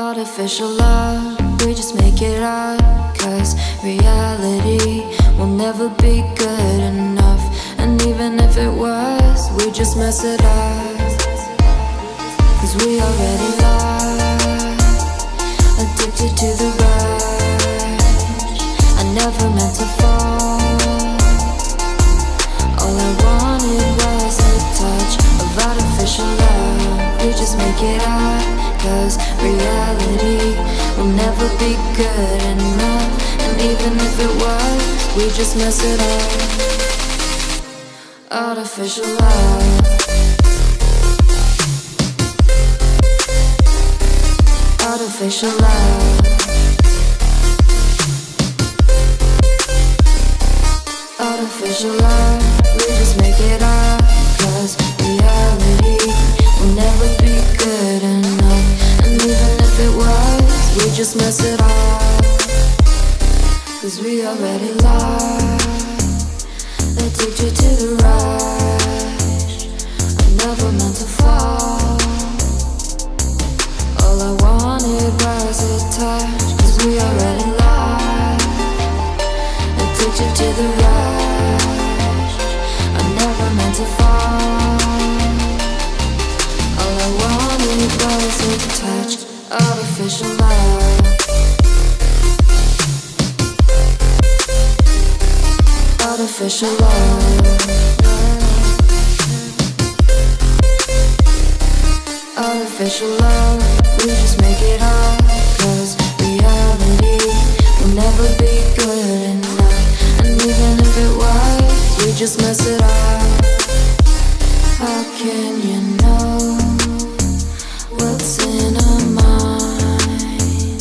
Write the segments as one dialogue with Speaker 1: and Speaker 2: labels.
Speaker 1: Artificial love, we just make it up. 'Cause reality will never be good enough. And even if it was, we just mess it up. 'Cause we already lost, addicted to the rush. I never meant to fall. All I wanted was a touch of artificial love. We just make it up. 'Cause reality will never be good enough. And even if it was, we just mess it up. Artificial love. Artificial love. Artificial love. We just make it up. 'Cause reality will never be good enough. And even if it was, we just mess it up. 'Cause we already lost, addicted to the rush. I never meant to fall. All I wanted was a touch. 'Cause we already lost, addicted to the rush. I never meant to fall. All I wanted was a touch. Artificial love. Artificial love. Artificial love. We just make it up. 'Cause reality will never be good enough. And even if it was, we just mess it up. How can you know what's in our mind,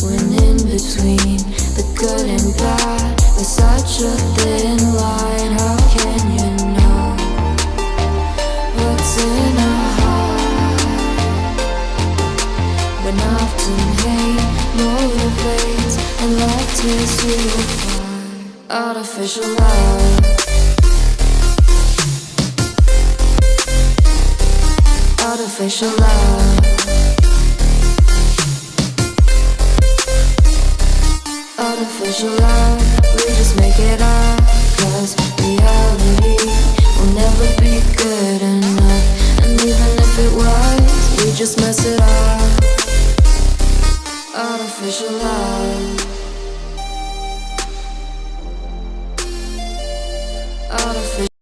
Speaker 1: when in between the good and bad there's such a thin line? How can you know what's in our heart, when often hate motivates and love tears you apart? Artificial love. Artificial love. Artificial love. We just make it up. 'Cause reality will never be good enough. And even if it was, we just mess it up. Artificial love. Artificial